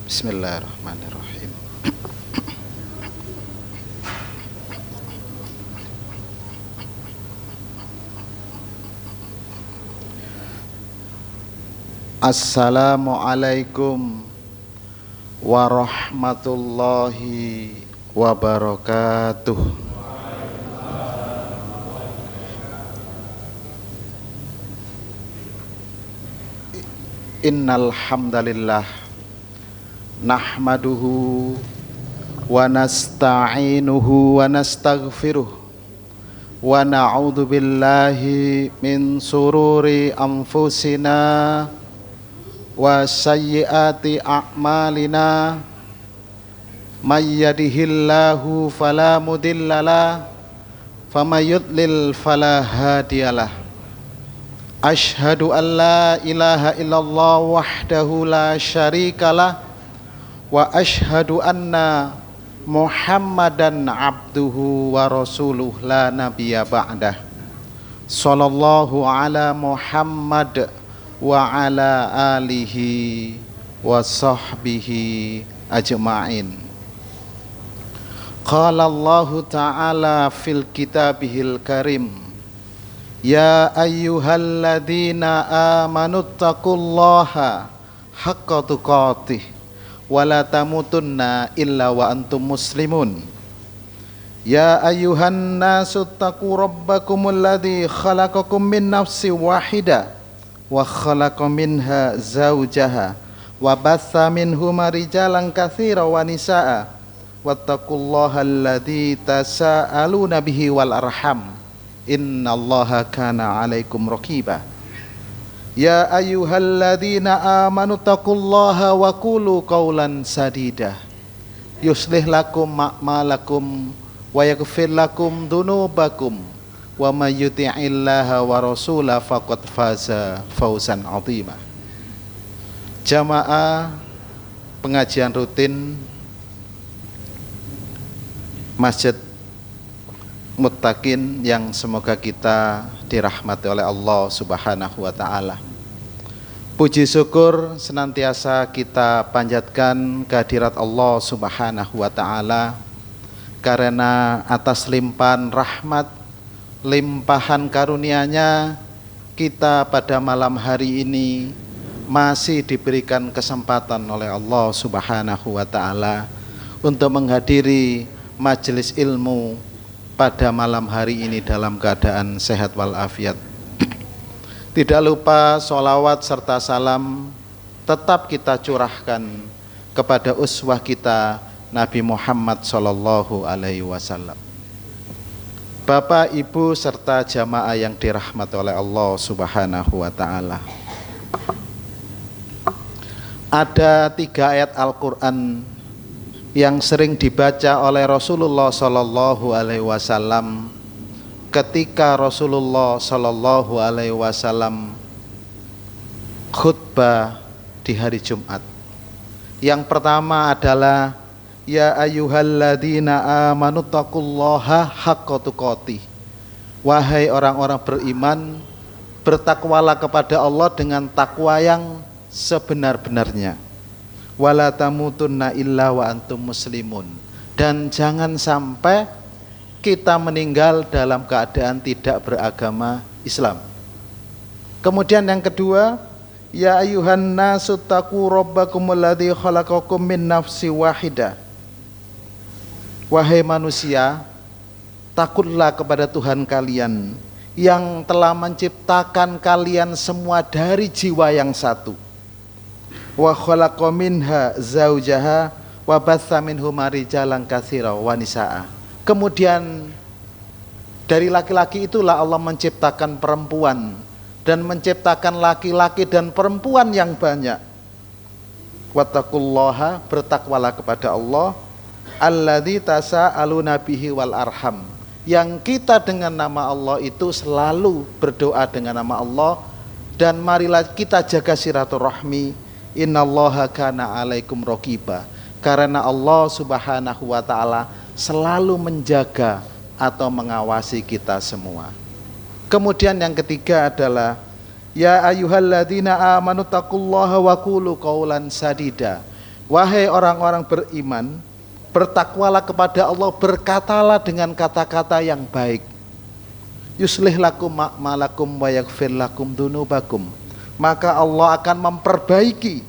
Bismillahirrahmanirrahim. Assalamualaikum warahmatullahi wabarakatuh. Innal hamdalillah nahmaduhu wa nasta'inuhu wa nastaghfiruh wa na'udzu billahi min sururi anfusina wa sayyiati a'malina may yahdihillahu fala mudhillalah wa may yudlil fala hadiyalah. Asyhadu an la ilaha illallah wahdahu la syarikalah wa asyhadu anna Muhammadan abduhu wa rasuluh la nabiyya ba'dah. Sallallahu ala Muhammad wa ala alihi wa sahbihi ajma'in. Qala Allahu ta'ala fil kitabihil karim, ya ayyuhalladzina amanuttaqullaha haqqa tuqatih wa la tamutunna illa wa antum muslimun. Ya ayyuhan nasu taqu rabbakumul ladzi khalaqakum min nafsin wahidah wa khalaqa minha zawjaha wa batha minhuma rijalan katsiran wa nisaa wattaqullaha alladzi tasaaluna bihi wal arham innallaha kana 'alaikum raqiba. Ya ayyuhalladzina amanu taqullaha wa qulu qawlan sadida yuslih lakum a'malakum wa yaghfir lakum dzunubakum wa may yuti'illaha wa rasulahu faqad faza fawzan 'azima. Jamaah pengajian rutin Masjid Muttaqin yang semoga kita dirahmati oleh Allah Subhanahu wa ta'ala. Puji syukur senantiasa kita panjatkan kehadirat Allah Subhanahu wa ta'ala, karena atas limpahan rahmat, limpahan karunia-Nya, kita pada malam hari ini masih diberikan kesempatan oleh Allah Subhanahu wa ta'ala untuk menghadiri majelis ilmu pada malam hari ini dalam keadaan sehat walafiat. Tidak lupa sholawat serta salam tetap kita curahkan kepada uswah kita Nabi Muhammad sallallahu alaihi wasallam. Bapak, Ibu serta jamaah yang dirahmati oleh Allah Subhanahu wa ta'ala, ada 3 ayat Al-Quran yang sering dibaca oleh Rasulullah sallallahu alaihi wasallam ketika Rasulullah sallallahu alaihi wasallam khutbah di hari Jumat. Yang pertama adalah ya ayyuhalladzina amanu taqullaha haqqa tuqatih. Wahai orang-orang beriman, bertakwalah kepada Allah dengan takwa yang sebenar-benarnya. Wala tamutunna illa wa antum muslimun, dan jangan sampai kita meninggal dalam keadaan tidak beragama Islam. Kemudian yang kedua, ya ayyuhan nasu taqu rabbakumul ladzi khalaqakum min nafsin wahidah. Wahai manusia, takutlah kepada Tuhan kalian yang telah menciptakan kalian semua dari jiwa yang satu. Wa khalaqa minha zaujaha wa batha minhuma rijalan katsiran wa nisaa. Kemudian dari laki-laki itulah Allah menciptakan perempuan dan menciptakan laki-laki dan perempuan yang banyak. Wattaqullaha, bertakwalah kepada Allah, alladzi tasaaluna bihi wal arham, yang kita dengan nama Allah itu selalu berdoa dengan nama Allah, dan marilah kita jaga silaturahmi. Innallaha kana 'alaikum raqiba, karena Allah Subhanahu wa ta'ala selalu menjaga atau mengawasi kita semua. Kemudian yang ketiga adalah ya ayyuhalladzina amanu taqullaha wa qulu qawlan sadida Wahai orang-orang beriman, bertakwalah kepada Allah, berkatalah dengan kata-kata yang baik. Yuslih lakum a'malakum wa yaghfir lakum dzunubakum. Maka Allah akan memperbaiki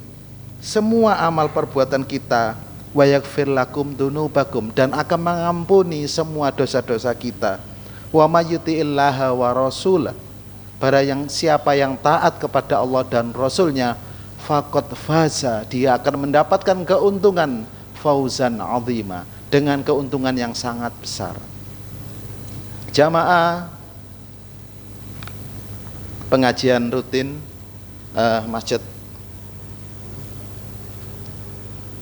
semua amal perbuatan kita, wa yaghfir lakum dzunubakum, dan akan mengampuni semua dosa-dosa kita. Wa may yuti'illaha wa rasulah, barang siapa yang taat kepada Allah dan Rasulnya, faqad faza, dia akan mendapatkan keuntungan fauzan azima, dengan keuntungan yang sangat besar. Jamaah pengajian rutin Masjid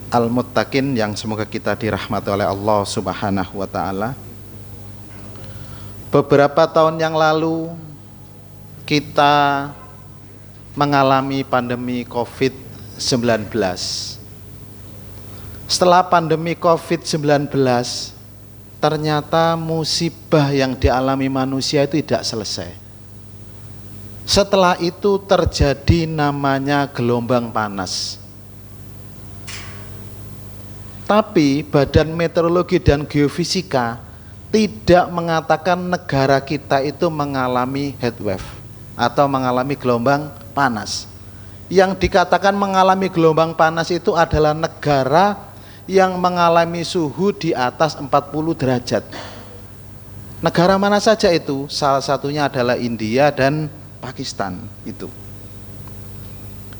Al-Muttaqin yang semoga kita dirahmati oleh Allah Subhanahu wa taala. Beberapa tahun yang lalu kita mengalami pandemi COVID-19. Setelah pandemi COVID-19, ternyata musibah yang dialami manusia itu tidak selesai. Setelah itu terjadi namanya gelombang panas. Tapi Badan Meteorologi dan Geofisika tidak mengatakan negara kita itu mengalami heatwave atau mengalami gelombang panas. Yang dikatakan mengalami gelombang panas itu adalah negara yang mengalami suhu di atas 40 derajat. Negara mana saja itu? Salah satunya adalah India dan Pakistan itu.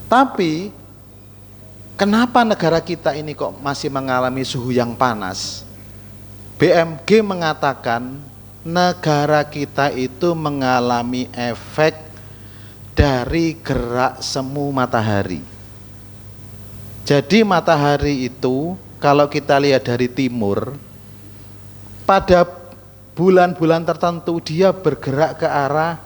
Tapi kenapa negara kita ini kok masih mengalami suhu yang panas? BMG mengatakan negara kita itu mengalami efek dari gerak semu matahari. Jadi matahari itu kalau kita lihat dari timur, pada bulan-bulan tertentu dia bergerak ke arah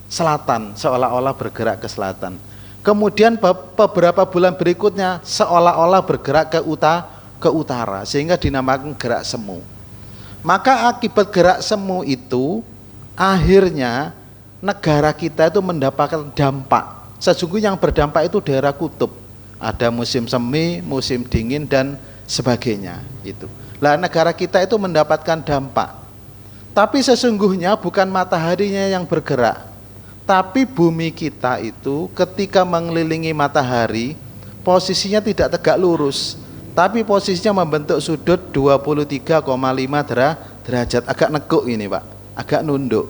selatan, seolah-olah bergerak ke selatan. Kemudian beberapa bulan berikutnya seolah-olah bergerak ke utara, sehingga dinamakan gerak semu. Maka akibat gerak semu itu akhirnya negara kita itu mendapatkan dampak. Sesungguhnya yang berdampak itu daerah kutub. Ada musim semi, musim dingin dan sebagainya itu. Lah negara kita itu mendapatkan dampak. Tapi sesungguhnya bukan mataharinya yang bergerak, tapi bumi kita itu ketika mengelilingi matahari posisinya tidak tegak lurus, tapi posisinya membentuk sudut 23,5 derajat, agak neguk ini Pak, agak nunduk.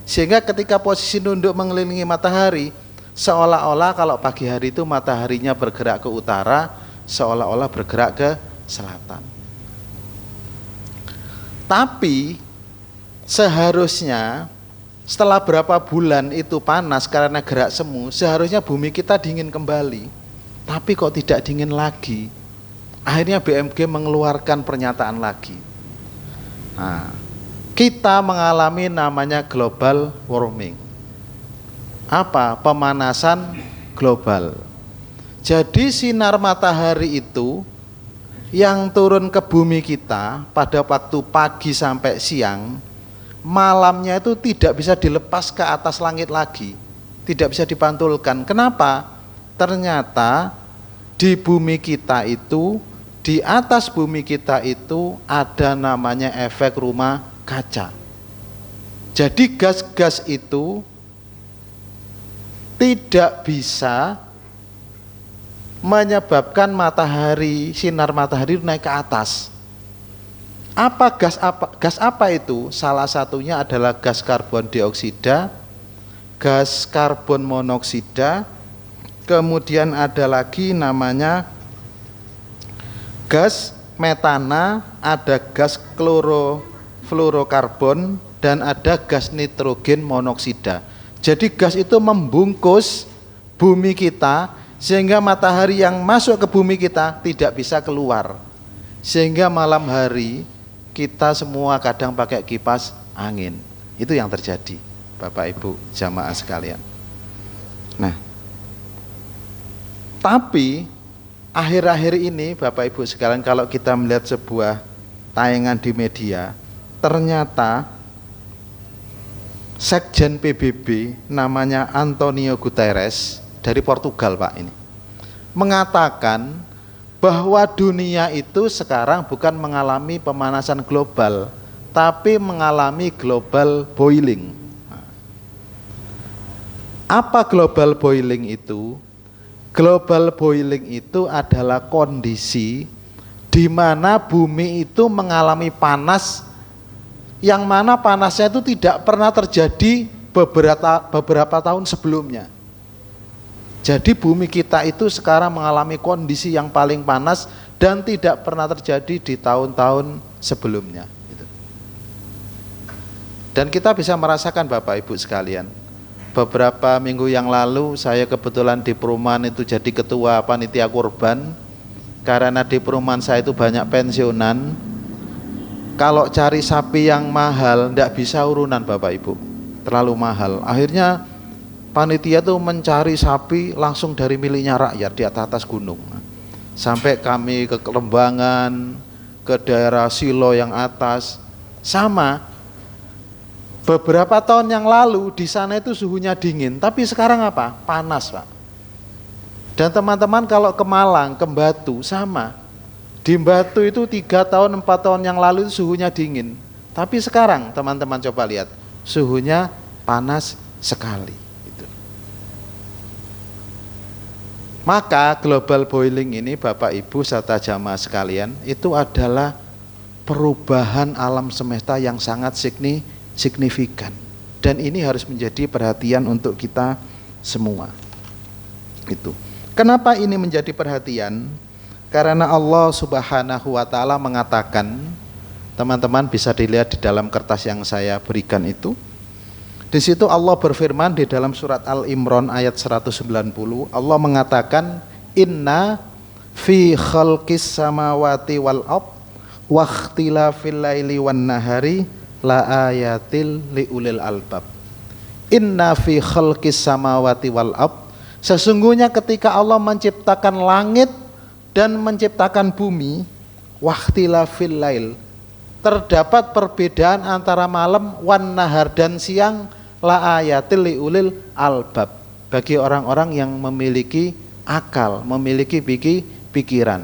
Sehingga ketika posisi nunduk mengelilingi matahari, seolah-olah kalau pagi hari itu mataharinya bergerak ke utara, seolah-olah bergerak ke selatan. Tapi seharusnya setelah berapa bulan itu panas karena gerak semu, seharusnya bumi kita dingin kembali. Tapi kok tidak dingin lagi? Akhirnya BMG mengeluarkan pernyataan lagi. Nah, kita mengalami namanya global warming. Apa? Pemanasan global. Jadi sinar matahari itu yang turun ke bumi kita pada waktu pagi sampai siang, malamnya itu tidak bisa dilepas ke atas langit lagi, tidak bisa dipantulkan. Kenapa? Ternyata di bumi kita itu, di atas bumi kita itu ada namanya efek rumah kaca. Jadi gas-gas itu tidak bisa menyebabkan matahari, sinar matahari naik ke atas. Gas apa itu? Salah satunya adalah gas karbon dioksida, gas karbon monoksida, kemudian ada lagi namanya gas metana, ada gas klorofluorokarbon, dan ada gas nitrogen monoksida. Jadi gas itu membungkus bumi kita sehingga matahari yang masuk ke bumi kita tidak bisa keluar. Sehingga malam hari kita semua kadang pakai kipas angin. Itu yang terjadi, Bapak Ibu jamaah sekalian. Nah, tapi akhir-akhir ini Bapak Ibu sekalian, kalau kita melihat sebuah tayangan di media, ternyata Sekjen PBB namanya Antonio Guterres dari Portugal Pak ini mengatakan bahwa dunia itu sekarang bukan mengalami pemanasan global, tapi mengalami global boiling. Apa global boiling itu? Global boiling itu adalah kondisi di mana bumi itu mengalami panas, yang mana panasnya itu tidak pernah terjadi beberapa tahun sebelumnya. Jadi bumi kita itu sekarang mengalami kondisi yang paling panas dan tidak pernah terjadi di tahun-tahun sebelumnya. Dan kita bisa merasakan Bapak Ibu sekalian, beberapa minggu yang lalu saya kebetulan di perumahan itu jadi ketua panitia kurban. Karena di perumahan saya itu banyak pensiunan, kalau cari sapi yang mahal tidak bisa urunan Bapak Ibu, terlalu mahal. Akhirnya panitia tuh mencari sapi langsung dari miliknya rakyat di atas gunung. Sampai kami ke Kelembangan, ke daerah Silo yang atas. Sama, beberapa tahun yang lalu di sana itu suhunya dingin, tapi sekarang apa? Panas Pak. Dan teman-teman kalau ke Malang, ke Batu sama. Di Batu itu 3 tahun, 4 tahun yang lalu itu suhunya dingin. Tapi sekarang teman-teman coba lihat, suhunya panas sekali. Maka global boiling ini Bapak Ibu serta jamaah sekalian, itu adalah perubahan alam semesta yang sangat signifikan. Dan ini harus menjadi perhatian untuk kita semua. Itu. Kenapa ini menjadi perhatian? Karena Allah Subhanahu wa Ta'ala mengatakan, teman-teman bisa dilihat di dalam kertas yang saya berikan itu. Di situ Allah berfirman di dalam surat Al-Imran ayat 190, Allah mengatakan, Inna fi khalqis samawati wal ard wa ikhtilafil laili wan nahari la ayatil liulil albab. Inna fi khalqis samawati wal ard, sesungguhnya ketika Allah menciptakan langit dan menciptakan bumi, waqtilafil lail, terdapat perbedaan antara malam, wan nahar dan siang, la ayatil liulil albab, bagi orang-orang yang memiliki akal, memiliki pikiran.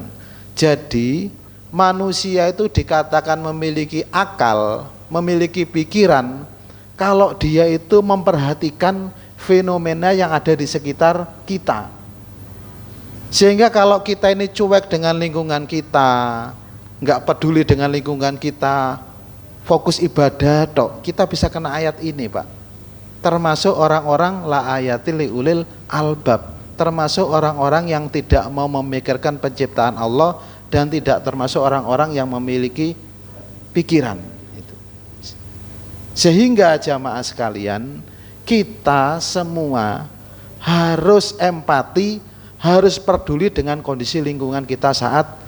Jadi manusia itu dikatakan memiliki akal, memiliki pikiran kalau dia itu memperhatikan fenomena yang ada di sekitar kita. Sehingga kalau kita ini cuek dengan lingkungan kita, nggak peduli dengan lingkungan kita, fokus ibadah tok, kita bisa kena ayat ini Pak. Termasuk orang-orang la ayatil liulil albab, termasuk orang-orang yang tidak mau memikirkan penciptaan Allah dan tidak termasuk orang-orang yang memiliki pikiran. Sehingga jamaah sekalian, kita semua harus empati, harus peduli dengan kondisi lingkungan kita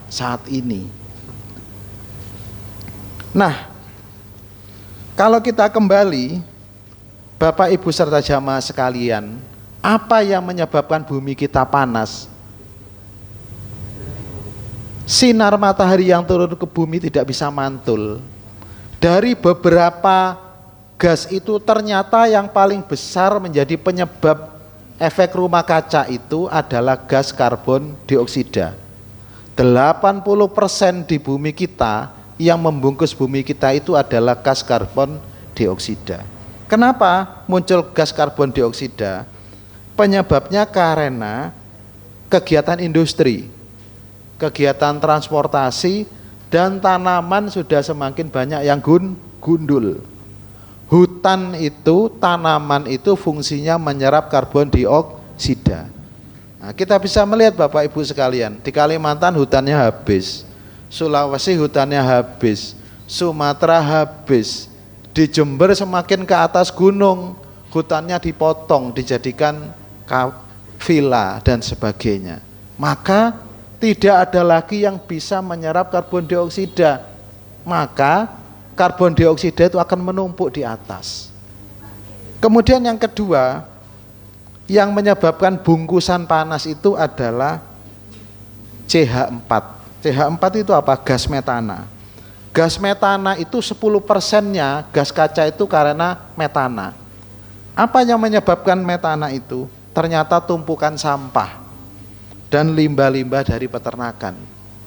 saat ini. Nah, kalau kita kembali, Bapak Ibu serta jamaah sekalian, apa yang menyebabkan bumi kita panas? Sinar matahari yang turun ke bumi tidak bisa mantul. Dari beberapa gas itu ternyata yang paling besar menjadi penyebab efek rumah kaca itu adalah gas karbon dioksida. 80% di bumi kita yang membungkus bumi kita itu adalah gas karbon dioksida. Kenapa muncul gas karbon dioksida? Penyebabnya karena kegiatan industri, kegiatan transportasi, dan tanaman sudah semakin banyak yang gundul. Hutan itu, tanaman itu fungsinya menyerap karbon dioksida. Nah, kita bisa melihat Bapak Ibu sekalian, di Kalimantan hutannya habis, Sulawesi hutannya habis, Sumatera habis, di Jember semakin ke atas gunung, hutannya dipotong, dijadikan villa dan sebagainya. Maka tidak ada lagi yang bisa menyerap karbon dioksida. Maka karbon dioksida itu akan menumpuk di atas. Kemudian yang kedua, yang menyebabkan bungkusan panas itu adalah CH4. CH4 itu apa? Gas metana. Gas metana itu 10%-nya gas kaca itu karena metana. Apa yang menyebabkan metana itu? Ternyata tumpukan sampah. dan limbah-limbah dari peternakan.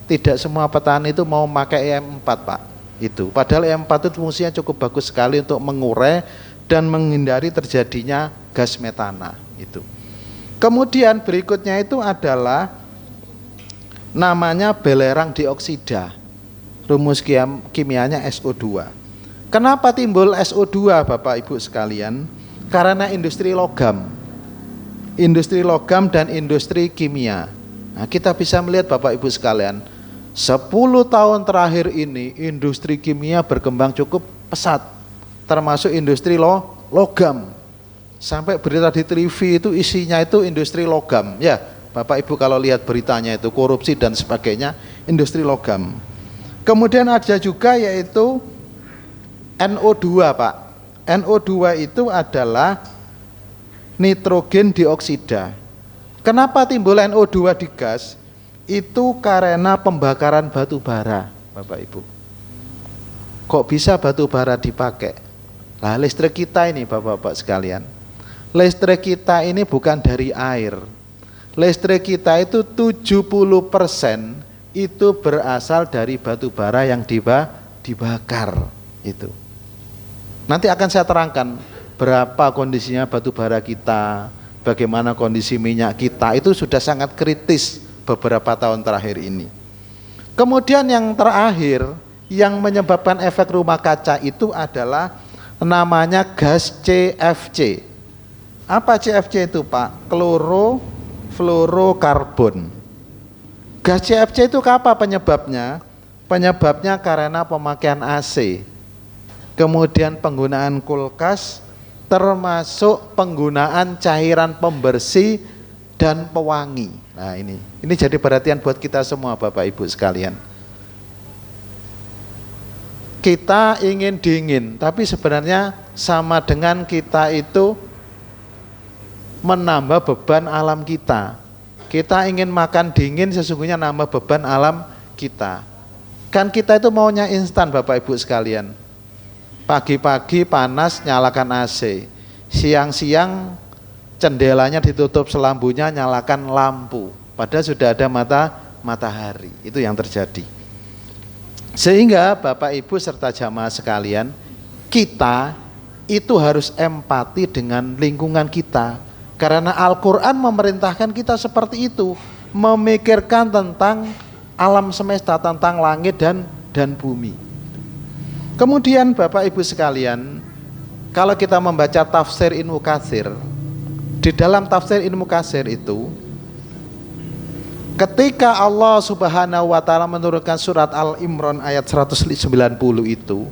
Tidak semua petani itu mau pakai EM4 Pak. Itu. Padahal EM4 itu fungsinya cukup bagus sekali untuk mengurai dan menghindari terjadinya gas metana itu. Kemudian berikutnya itu adalah namanya belerang dioksida. Rumus kimianya SO2. Kenapa timbul SO2 Bapak Ibu sekalian? Karena industri logam. Industri logam dan industri kimia. Nah, kita bisa melihat Bapak Ibu sekalian, 10 tahun terakhir ini industri kimia berkembang cukup pesat, termasuk industri logam. Sampai berita di TV itu isinya itu industri logam. Ya, Bapak Ibu kalau lihat beritanya itu korupsi dan sebagainya, industri logam. Kemudian ada juga yaitu NO2 Pak. NO2 itu adalah nitrogen dioksida. Kenapa timbul NO2 di gas? Itu karena pembakaran batu bara, Bapak Ibu. Kok bisa batu bara dipakai? Nah, listrik kita ini Bapak-bapak sekalian, listrik kita ini bukan dari air. Listrik kita itu 70% itu berasal dari batu bara yang dibakar itu. Nanti akan saya terangkan berapa kondisinya batu bara kita, bagaimana kondisi minyak kita, itu sudah sangat kritis beberapa tahun terakhir ini. Kemudian yang terakhir yang menyebabkan efek rumah kaca itu adalah namanya gas CFC. Apa CFC itu Pak? Klorofluorokarbon. Gas CFC itu apa penyebabnya? Penyebabnya karena pemakaian AC, kemudian penggunaan kulkas, termasuk penggunaan cairan pembersih dan pewangi. Nah ini jadi perhatian buat kita semua Bapak Ibu sekalian. Kita ingin dingin, tapi sebenarnya sama dengan kita itu menambah beban alam kita. Kita ingin makan dingin, sesungguhnya nambah beban alam kita. Kan kita itu maunya instan Bapak Ibu sekalian. Pagi-pagi panas nyalakan AC, siang-siang jendelanya ditutup selambunya nyalakan lampu, padahal sudah ada matahari. Itu yang terjadi. Sehingga Bapak Ibu serta jamaah sekalian, kita itu harus empati dengan lingkungan kita. Karena Al-Quran memerintahkan kita seperti itu, memikirkan tentang alam semesta, tentang langit dan bumi. Kemudian Bapak Ibu sekalian, kalau kita membaca tafsir Ibnu Katsir, di dalam tafsir Ibnu Katsir itu, ketika Allah Subhanahu wa taala menurunkan surat Al-Imran ayat 190 itu,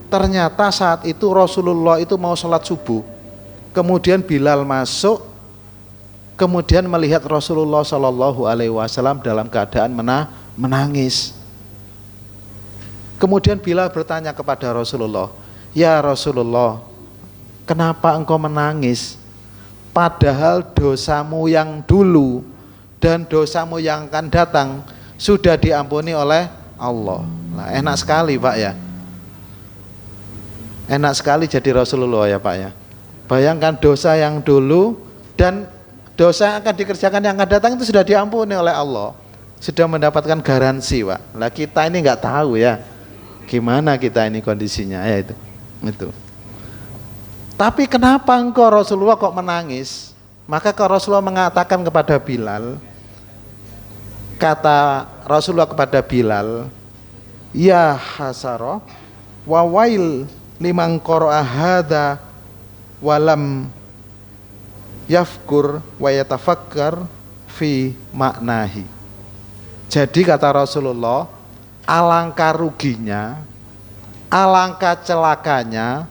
ternyata saat itu Rasulullah itu mau sholat subuh. Kemudian Bilal masuk, kemudian melihat Rasulullah Shallallahu Alaihi Wasallam dalam keadaan menangis. Kemudian Bilal bertanya kepada Rasulullah, "Ya Rasulullah, kenapa engkau menangis? Padahal dosamu yang dulu dan dosamu yang akan datang sudah diampuni oleh Allah." Nah, enak sekali Pak ya. Enak sekali jadi Rasulullah ya Pak ya. Bayangkan dosa yang dulu dan dosa yang akan dikerjakan yang akan datang itu sudah diampuni oleh Allah. Sudah mendapatkan garansi Pak. Lah kita ini nggak tahu ya gimana kita ini kondisinya ya itu. Tapi kenapa engkau Rasulullah kok menangis? Maka Rasulullah mengatakan kepada Bilal, kata Rasulullah kepada Bilal, "Ya hasara wa wail liman qara'a hadza walam yafkur wa yatafakkar fi maknahi." Jadi kata Rasulullah, alangkah ruginya, alangkah celakanya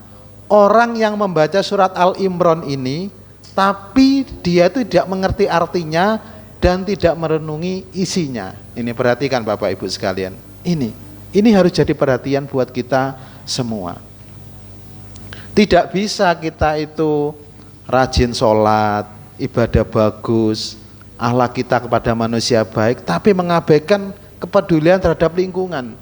orang yang membaca surat Al-Imran ini tapi dia itu tidak mengerti artinya dan tidak merenungi isinya. Ini perhatikan Bapak Ibu sekalian. Ini harus jadi perhatian buat kita semua. Tidak bisa kita itu rajin sholat, ibadah bagus, akhlak kita kepada manusia baik, tapi mengabaikan kepedulian terhadap lingkungan.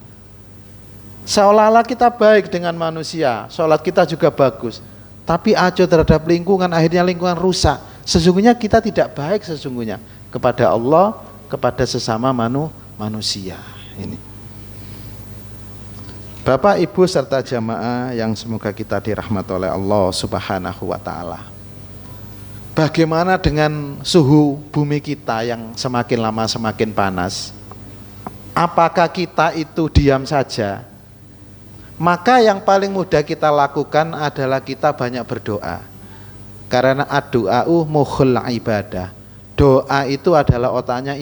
Seolah-olah kita baik dengan manusia, sholat kita juga bagus, tapi acuh terhadap lingkungan, akhirnya lingkungan rusak. Sesungguhnya kita tidak baik sesungguhnya kepada Allah kepada sesama manusia. Ini. Bapak, Ibu serta jamaah yang semoga kita dirahmati oleh Allah Subhanahu wa taala. Bagaimana dengan suhu bumi kita yang semakin lama semakin panas? Apakah kita itu diam saja? Maka yang paling mudah kita lakukan adalah kita banyak berdoa. Karena ad-du'a'u mukhul ibadah. Doa itu adalah otaknya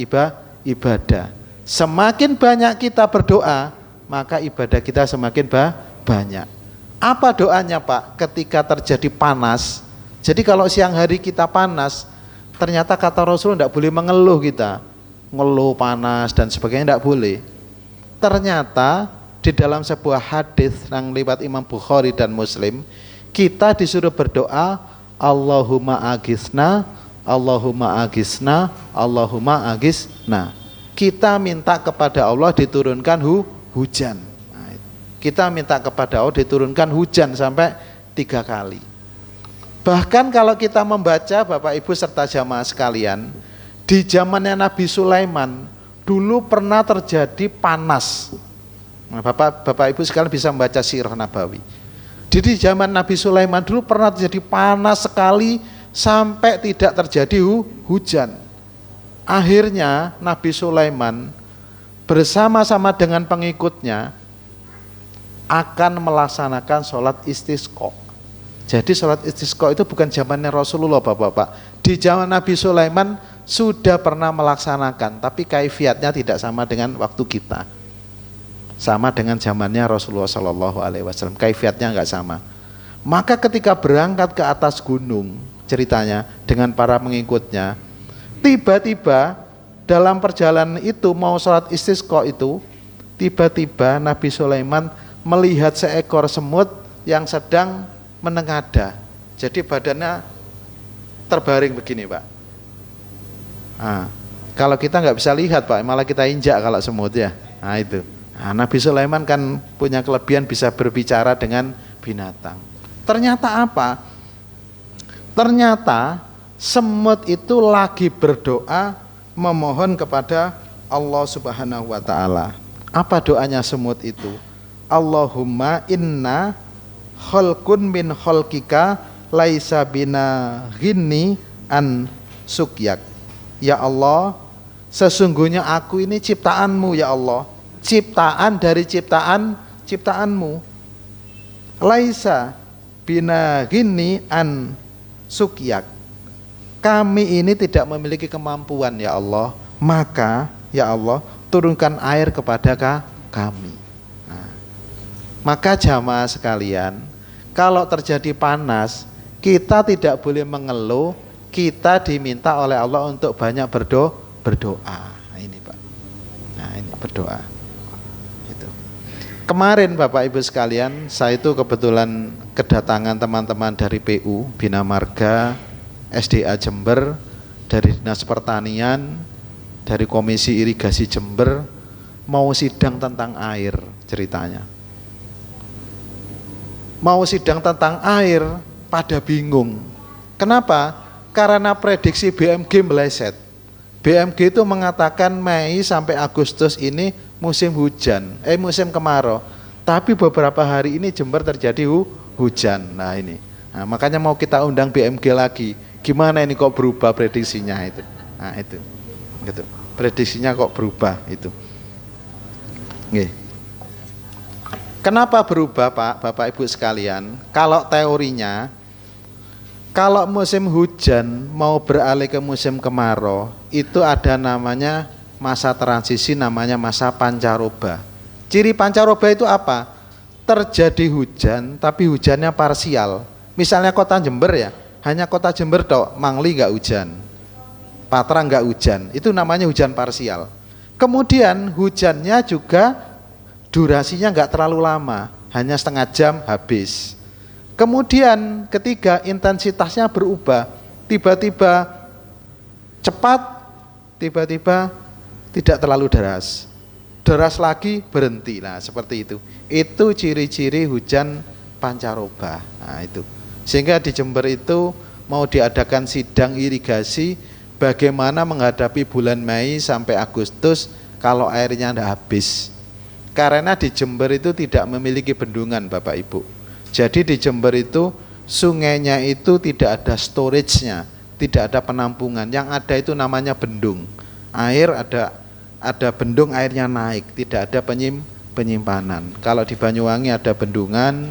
ibadah. Semakin banyak kita berdoa, maka ibadah kita semakin banyak. Apa doanya, Pak? Ketika terjadi panas. Jadi kalau siang hari kita panas, ternyata kata Rasul tidak boleh mengeluh kita. Ngeluh panas dan sebagainya tidak boleh. Ternyata di dalam sebuah hadis yang lewat Imam Bukhari dan Muslim, kita disuruh berdoa, Allahumma agisna, Allahumma agisna, Allahumma agisna. Kita minta kepada Allah diturunkan hujan. Nah, kita minta kepada Allah diturunkan hujan sampai 3 kali. Bahkan kalau kita membaca, Bapak Ibu serta jamaah sekalian, di zamannya Nabi Sulaiman dulu pernah terjadi panas. Nah, Bapak Ibu sekalian bisa membaca Sirah Nabawi. Jadi zaman Nabi Sulaiman dulu pernah terjadi panas sekali sampai tidak terjadi hujan. Akhirnya Nabi Sulaiman bersama-sama dengan pengikutnya akan melaksanakan sholat istisqa. Jadi sholat istisqa itu bukan zamannya Rasulullah, Bapak-bapak. Di zaman Nabi Sulaiman sudah pernah melaksanakan, tapi kaifiatnya tidak sama dengan waktu kita. Sama dengan zamannya Rasulullah SAW, kaifiatnya enggak sama. Maka ketika berangkat ke atas gunung, ceritanya dengan para pengikutnya, tiba-tiba dalam perjalanan itu mau sholat istisqa itu, tiba-tiba Nabi Sulaiman melihat seekor semut yang sedang menengada. Jadi badannya terbaring begini, Pak. Nah, kalau kita nggak bisa lihat, Pak, malah kita injak kalau semut ya. Nah itu. Nah, Nabi Sulaiman kan punya kelebihan bisa berbicara dengan binatang. Ternyata apa? Ternyata semut itu lagi berdoa memohon kepada Allah Subhanahu wa taala. Apa doanya semut itu? Allahumma inna khalqun min khalqika laisa bina ghinni an sukyak. Ya Allah, sesungguhnya aku ini ciptaanmu ya Allah, ciptaan dari ciptaanmu. Laisa bina ghinni an sukyak. Kami ini tidak memiliki kemampuan ya Allah, maka ya Allah turunkan air kepada kami. Nah, maka jamaah sekalian, kalau terjadi panas, kita tidak boleh mengeluh, kita diminta oleh Allah untuk banyak berdoa. Nah, ini Pak. Nah, ini berdoa. Itu. Kemarin Bapak Ibu sekalian, saya itu kebetulan kedatangan teman-teman dari PU Bina Marga, SDA Jember, dari Dinas Pertanian, dari Komisi Irigasi Jember, mau sidang tentang air ceritanya. Mau sidang tentang air, pada bingung. Kenapa? Karena prediksi BMG meleset. BMG itu mengatakan Mei sampai Agustus ini musim hujan, musim kemarau. Tapi beberapa hari ini Jember terjadi hujan. Nah ini. Nah, makanya mau kita undang BMG lagi. Gimana ini kok berubah prediksinya itu? Nah itu. Gitu. Prediksinya kok berubah itu. Nggih. Kenapa berubah, Pak, Bapak Ibu sekalian? Kalau teorinya, kalau musim hujan mau beralih ke musim kemarau, itu ada namanya masa transisi, namanya masa pancaroba. Ciri pancaroba itu apa? Terjadi hujan, tapi hujannya parsial. Misalnya kota Jember ya, hanya kota Jember tok, Mangli nggak hujan, Patra nggak hujan, itu namanya hujan parsial. Kemudian hujannya juga durasinya nggak terlalu lama, hanya setengah jam habis. Kemudian ketiga, intensitasnya berubah, tiba-tiba cepat, tiba-tiba tidak terlalu deras, deras lagi berhenti. Nah seperti itu ciri-ciri hujan pancaroba. Nah itu, sehingga di Jember itu mau diadakan sidang irigasi, Bagaimana menghadapi bulan Mei sampai Agustus kalau airnya tidak habis? Karena di Jember itu tidak memiliki bendungan Bapak Ibu. Jadi di Jember itu sungainya itu tidak ada storage-nya, tidak ada penampungan. Yang ada itu namanya bendung. Air ada bendung, airnya naik, tidak ada penyimpanan. Kalau di Banyuwangi ada bendungan,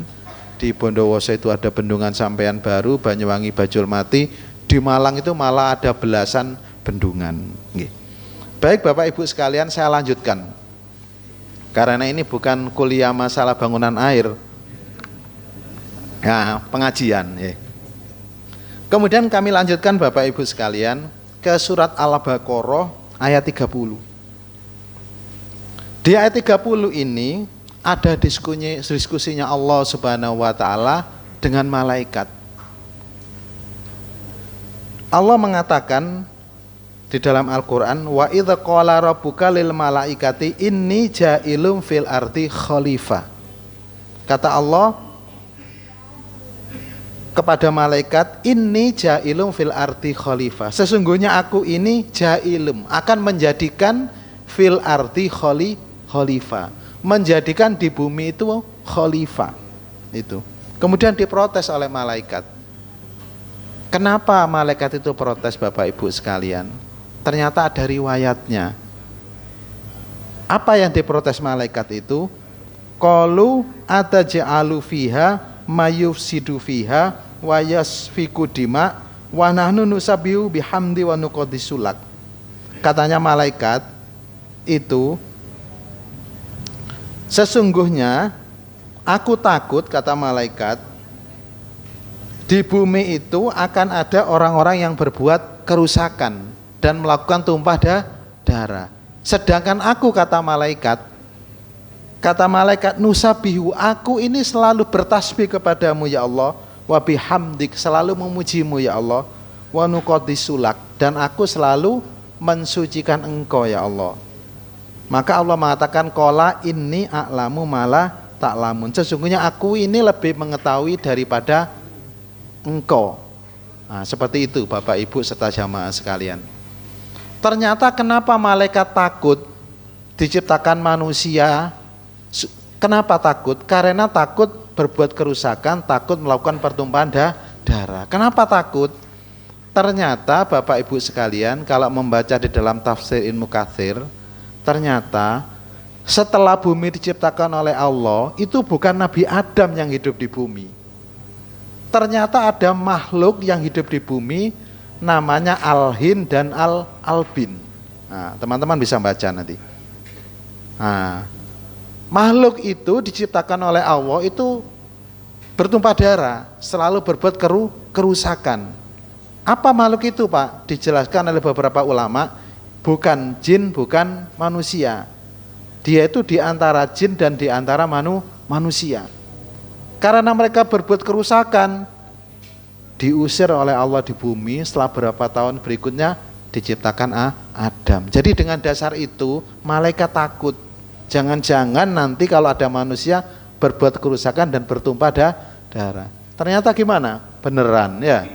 di Bondowoso itu ada bendungan Sampean Baru, Banyuwangi Bajulmati, di Malang itu malah ada belasan bendungan. Baik Bapak Ibu sekalian, saya lanjutkan. Karena ini bukan kuliah masalah bangunan air, nah, pengajian. Kemudian kami lanjutkan Bapak Ibu sekalian ke surat Al-Baqarah ayat 30. Di ayat 30 ini ada diskusinya Allah Subhanahu wa taala dengan malaikat. Allah mengatakan di dalam Al-Qur'an, wa idz qala rabbuka lil malaikati inni ja'ilum fil ardi khalifah. Kata Allah kepada malaikat, inni ja'ilum fil ardi khalifah. Sesungguhnya aku ini ja'ilum, akan menjadikan fil ardi khalifah. Menjadikan di bumi itu khalifah. Itu. Kemudian diprotes oleh malaikat. Kenapa malaikat itu protes Bapak Ibu sekalian? Ternyata ada riwayatnya. Apa yang diprotes malaikat itu? Qalu ataj'alu fiha mayufsidu fiha wa yasfiku dima wa nahnu nusabbihu bihamdi wa nuqaddisu lak. Katanya malaikat itu, sesungguhnya aku takut, kata malaikat, di bumi itu akan ada orang-orang yang berbuat kerusakan dan melakukan tumpah darah. Sedangkan aku, kata malaikat nusabihu, aku ini selalu bertasbih kepadamu ya Allah, wa bihamdik, selalu memujimu ya Allah, wa nuqaddisu lak, dan aku selalu mensucikan engkau ya Allah. Maka Allah mengatakan, qala inni a'lamu mala ta'lamun, sesungguhnya aku ini lebih mengetahui daripada engkau. Nah, seperti itu Bapak Ibu serta jamaah sekalian. Ternyata kenapa malaikat takut diciptakan manusia? Kenapa takut? Karena takut berbuat kerusakan, takut melakukan pertumpahan darah. Kenapa takut? Ternyata Bapak Ibu sekalian, kalau membaca di dalam tafsir Ibnu Katsir, ternyata setelah bumi diciptakan oleh Allah, itu bukan Nabi Adam yang hidup di bumi. Ternyata ada makhluk yang hidup di bumi, namanya Al-Hin dan Al-Bin. Nah, teman-teman bisa baca nanti. Nah, makhluk itu diciptakan oleh Allah itu bertumpah darah, selalu berbuat kerusakan. Apa makhluk itu Pak? Dijelaskan oleh beberapa ulama, bukan jin, bukan manusia. Dia itu di antara jin dan di antara manusia. Karena mereka berbuat kerusakan, diusir oleh Allah di bumi. Setelah berapa tahun berikutnya diciptakan Adam. Jadi dengan dasar itu malaikat takut, jangan-jangan nanti kalau ada manusia berbuat kerusakan dan bertumpah darah. Ternyata gimana? Beneran ya.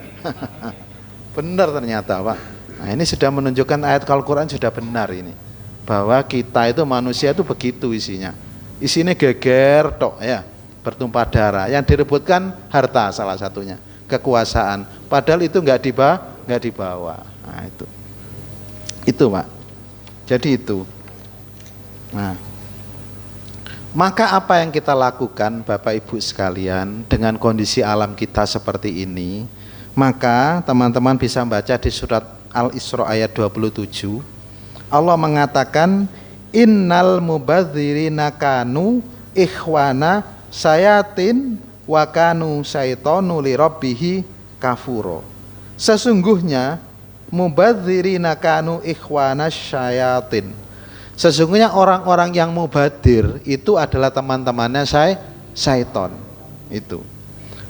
Benar ternyata Pak. Nah, ini sudah menunjukkan ayat Al-Quran sudah benar ini, bahwa kita itu manusia itu begitu isinya. Isinya geger tok ya, bertumpah darah. Yang direbutkan harta salah satunya, kekuasaan, padahal itu nggak dibawa. Nah, itu Pak. Jadi itu. Nah, maka apa yang kita lakukan Bapak Ibu sekalian dengan kondisi alam kita seperti ini? Maka teman-teman bisa baca di surat Al-Isra ayat 27. Allah mengatakan, innal mubadzirina kanu ikhwana sayatin wa kanu syaitanu li rabbihi kafuro. Sesungguhnya mubadzirina kanu ikhwana syayatin. Sesungguhnya orang-orang yang mubadir itu adalah teman-temannya syaiton. Itu.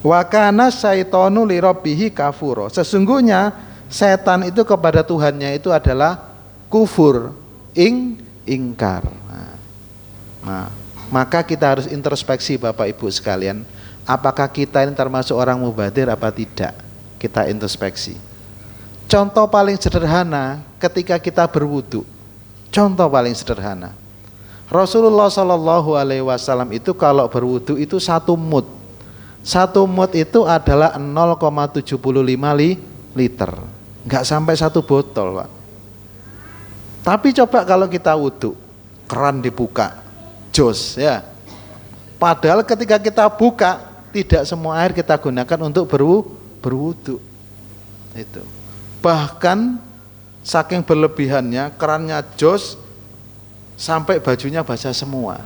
Wa kana syaitanu li rabbihi kafuro. Sesungguhnya setan itu kepada Tuhannya itu adalah kufur, ingkar. Nah, maka kita harus introspeksi Bapak Ibu sekalian, apakah kita ini termasuk orang mubadir apa tidak? Kita introspeksi. Contoh paling sederhana ketika kita berwudu. Contoh paling sederhana. Rasulullah Shallallahu Alaihi Wasallam itu kalau berwudu itu 1 mud. 1 mud itu adalah 0,75 liter. Enggak sampai 1 botol, Pak. Tapi coba kalau kita wudu, keran dibuka, jos ya. Padahal ketika kita buka, tidak semua air kita gunakan untuk berwudu. Itu. Bahkan saking berlebihannya, kerannya jos sampai bajunya basah semua,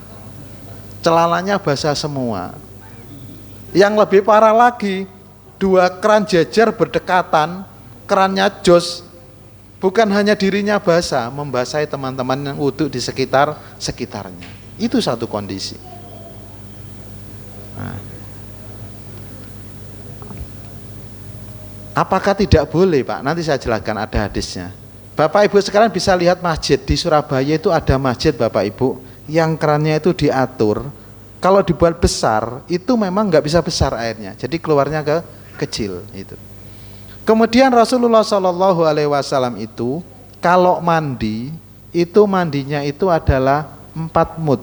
celananya basah semua. Yang lebih parah lagi, 2 keran jejer berdekatan, kerannya jos, bukan hanya dirinya basah, membasahi teman-teman yang wudu di sekitarnya. Itu satu kondisi. Nah. Apakah tidak boleh, Pak? Nanti saya jelaskan, ada hadisnya. Bapak Ibu sekarang bisa lihat masjid di Surabaya itu, ada masjid Bapak Ibu yang kerannya itu diatur. Kalau dibuat besar itu memang nggak bisa besar airnya, jadi keluarnya kecil itu. Kemudian Rasulullah Shallallahu Alaihi Wasallam itu kalau mandi itu mandinya itu adalah 4 mud.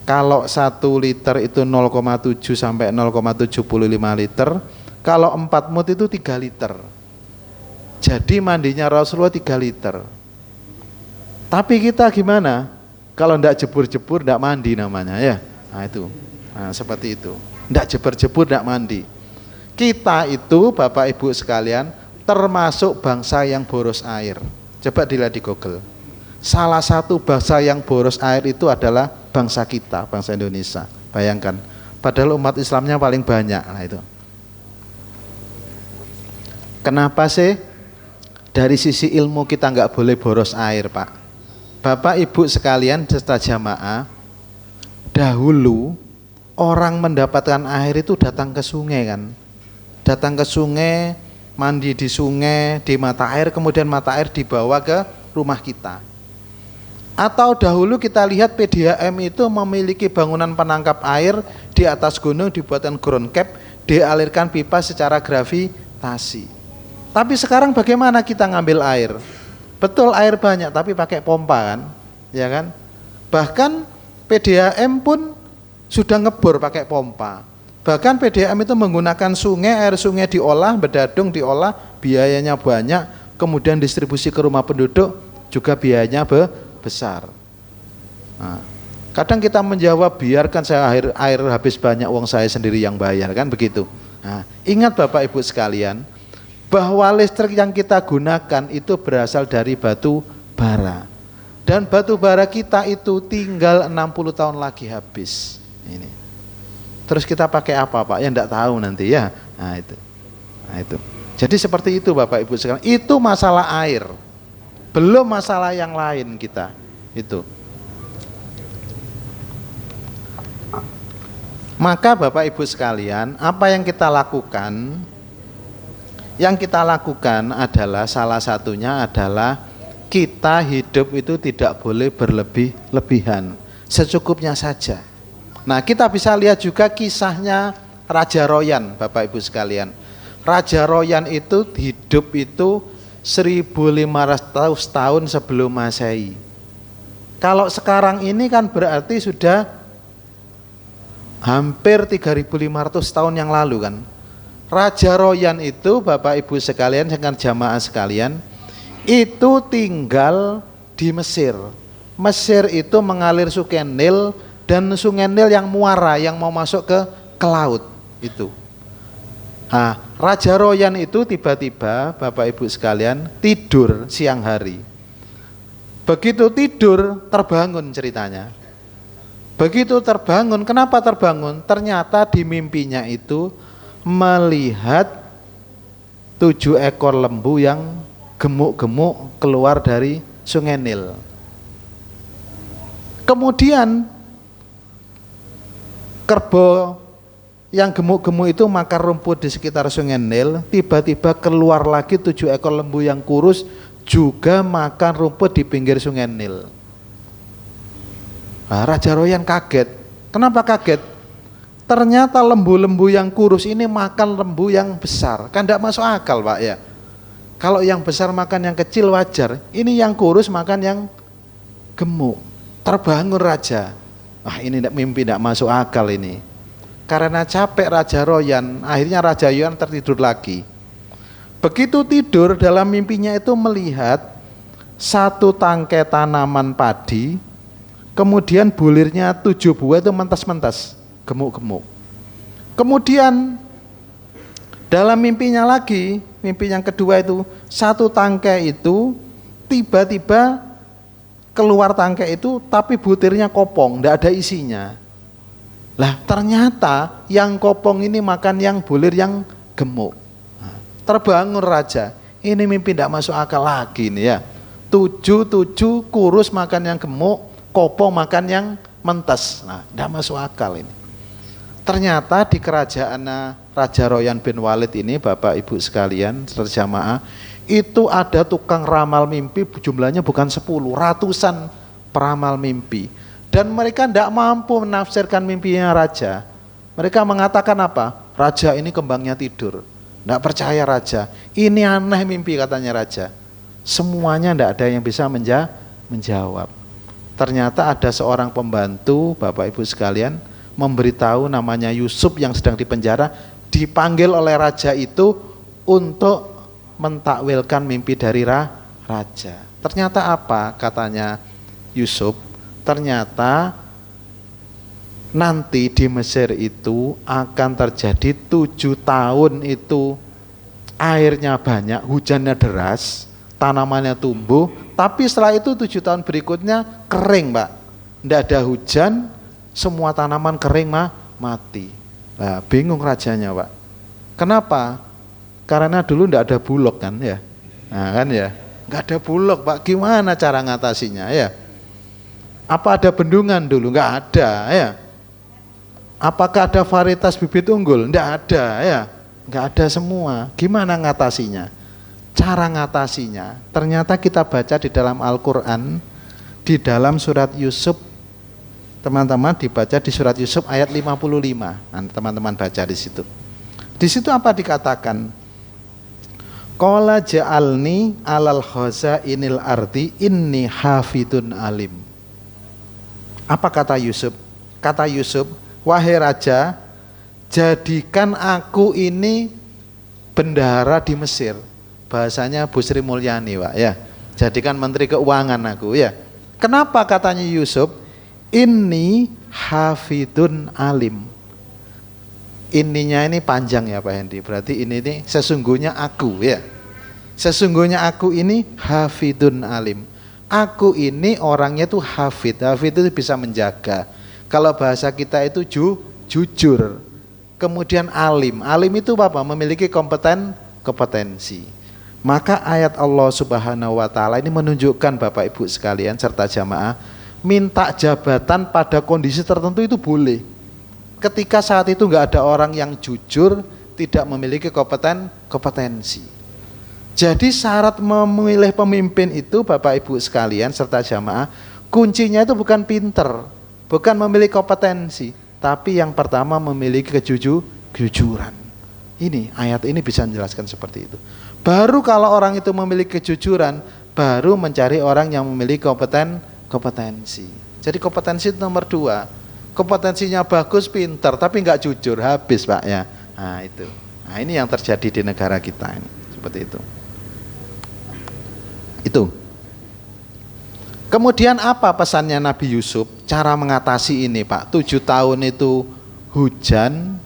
Kalau 1 liter itu 0,7 sampai 0,75 liter. Kalau 4 mud itu 3 liter. Jadi mandinya Rasulullah 3 liter. Tapi kita gimana? Kalau enggak jebur-jebur enggak mandi namanya ya. Nah itu. Nah, seperti itu. Enggak jebur-jebur enggak mandi. Kita itu Bapak Ibu sekalian termasuk bangsa yang boros air. Coba dilihat di Google. Salah satu bangsa yang boros air itu adalah bangsa kita, bangsa Indonesia. Bayangkan. Padahal umat Islamnya paling banyak. Nah itu. Kenapa sih? Dari sisi ilmu kita nggak boleh boros air, Pak. Bapak Ibu sekalian serta jamaah, dahulu orang mendapatkan air itu datang ke sungai kan. Datang ke sungai, mandi di sungai, di mata air, kemudian mata air dibawa ke rumah kita. Atau dahulu kita lihat PDAM itu memiliki bangunan penangkap air di atas gunung, dibuatkan ground cap, dialirkan pipa secara gravitasi. Tapi sekarang bagaimana kita ngambil air? Betul air banyak tapi pakai pompa kan, ya kan? Bahkan PDAM pun sudah ngebor pakai pompa. Bahkan PDAM itu menggunakan sungai, air sungai diolah, Bedadung diolah, biayanya banyak, kemudian distribusi ke rumah penduduk juga biayanya besar. Nah, kadang kita menjawab biarkan saya air habis banyak, uang saya sendiri yang bayar kan begitu. Nah, ingat Bapak Ibu sekalian, bahwa listrik yang kita gunakan itu berasal dari batu bara. Dan batu bara kita itu tinggal 60 tahun lagi habis. Ini. Terus kita pakai apa, Pak? Ya enggak tahu nanti ya. Nah itu. Jadi seperti itu Bapak Ibu sekalian. Itu masalah air. Belum masalah yang lain kita. Itu. Maka Bapak Ibu sekalian, apa yang kita lakukan? Yang kita lakukan adalah salah satunya adalah kita hidup itu tidak boleh berlebih-lebihan, secukupnya saja. Nah, kita bisa lihat juga kisahnya Raja Royan, Bapak Ibu sekalian. Raja Royan itu hidup itu 1500 tahun sebelum Masehi. Kalau sekarang ini kan berarti sudah hampir 3500 tahun yang lalu kan. Raja Royan itu Bapak Ibu sekalian dengan jamaah sekalian itu tinggal di Mesir. Mesir itu mengalir sungai Nil dan sungai Nil yang muara yang mau masuk ke laut itu. Nah, Raja Royan itu tiba-tiba Bapak Ibu sekalian tidur siang hari. Begitu tidur terbangun ceritanya. Begitu terbangun, kenapa terbangun? Ternyata di mimpinya itu melihat 7 ekor lembu yang gemuk-gemuk keluar dari sungai Nil. Kemudian kerbau yang gemuk-gemuk itu makan rumput di sekitar sungai Nil. Tiba-tiba keluar lagi 7 ekor lembu yang kurus juga makan rumput di pinggir sungai Nil. Nah, Raja Royan kaget. Kenapa kaget? Ternyata lembu-lembu yang kurus ini makan lembu yang besar. Kan tidak masuk akal Pak ya. Kalau yang besar makan yang kecil wajar. Ini yang kurus makan yang gemuk. Terbangun raja. Wah, ini mimpi tidak masuk akal ini. Karena capek Raja Royan, akhirnya Raja Royan tertidur lagi. Begitu tidur, dalam mimpinya itu melihat satu tangkai tanaman padi, kemudian bulirnya 7 buah itu mentas-mentas, gemuk-gemuk. Kemudian dalam mimpinya lagi, mimpi yang kedua itu, satu tangkai itu tiba-tiba keluar tangkai itu, tapi butirnya kopong, tidak ada isinya. Lah ternyata yang kopong ini makan yang bulir yang gemuk. Terbangun raja, ini mimpi tidak masuk akal lagi nih ya. 7 kurus makan yang gemuk, kopong makan yang mentes. Nah, tidak masuk akal ini. Ternyata di kerajaan Raja Royan bin Walid ini, Bapak Ibu sekalian terjamaah, itu ada tukang ramal mimpi, jumlahnya bukan 10, ratusan peramal mimpi. Dan mereka tidak mampu menafsirkan mimpinya raja. Mereka mengatakan apa? Raja ini kembangnya tidur. Tidak percaya raja. Ini aneh mimpi katanya raja. Semuanya tidak ada yang bisa menjawab. Ternyata ada seorang pembantu, Bapak Ibu sekalian, memberitahu namanya Yusuf yang sedang dipenjara, dipanggil oleh raja itu untuk mentakwilkan mimpi dari raja. Ternyata apa katanya Yusuf? Ternyata nanti di Mesir itu akan terjadi 7 tahun itu airnya banyak, hujannya deras, tanamannya tumbuh, tapi setelah itu 7 tahun berikutnya kering, Pak. Tidak ada hujan, semua tanaman kering mati. Nah, bingung rajanya, Pak. Kenapa? Karena dulu tidak ada bulog kan ya. Nah kan ya, nggak ada bulog, Pak. Gimana cara ngatasinya ya? Apa ada bendungan dulu? Nggak ada ya. Apakah ada varietas bibit unggul? Nggak ada ya. Nggak ada semua. Gimana ngatasinya? Cara ngatasinya, ternyata kita baca di dalam Al-Quran, di dalam surat Yusuf, teman-teman dibaca di surat Yusuf ayat 55. Nah, teman-teman baca di situ. Di situ apa dikatakan? Qala ja'alni alal khazainil ardi inni hafidun alim. Apa kata Yusuf? Kata Yusuf, wahai raja, jadikan aku ini bendahara di Mesir. Bahasanya Bu Sri Mulyani, Pak ya. Jadikan menteri keuangan aku ya. Kenapa katanya Yusuf? Inni hafidun alim. Ininya ini panjang ya Pak Hendy. Berarti ini sesungguhnya aku ya. Sesungguhnya aku ini hafidun alim. Aku ini orangnya tuh hafid. Hafid itu bisa menjaga. Kalau bahasa kita itu jujur. Kemudian alim. Alim itu apa? Memiliki kompetensi. Maka ayat Allah Subhanahu wa taala ini menunjukkan Bapak Ibu sekalian serta jamaah, minta jabatan pada kondisi tertentu itu boleh. Ketika saat itu enggak ada orang yang jujur, tidak memiliki kompetensi. Jadi syarat memilih pemimpin itu Bapak Ibu sekalian serta jamaah, kuncinya itu bukan pinter, bukan memiliki kompetensi, tapi yang pertama memiliki kejujuran. Ini ayat ini bisa menjelaskan seperti itu. Baru kalau orang itu memiliki kejujuran, baru mencari orang yang memiliki kompetensi. Jadi kompetensi itu nomor 2. Kompetensinya bagus, pinter, tapi nggak jujur, habis Pak ya. Nah itu. Nah ini yang terjadi di negara kita ini, seperti itu. Itu. Kemudian apa pesannya Nabi Yusuf? Cara mengatasi ini Pak. 7 tahun itu hujan